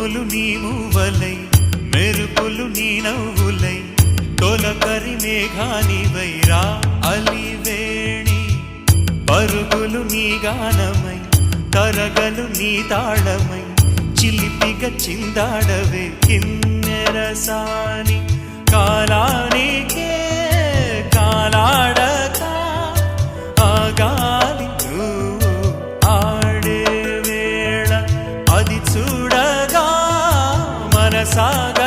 ఉరుములు నీ మూవలై మెరుపులు నీ నవ్వులై తొలకరి మేఘానివై రా అలివేణి పరుగులు నీ గానమై తరగలు నీ తాళమై చిలిపిగా చిందాడవే కిన్నెరసాని కాలానికే కాలాడక ఆగాలి నువ్వు ఆడే వేళ అది చూడగా మనసాగా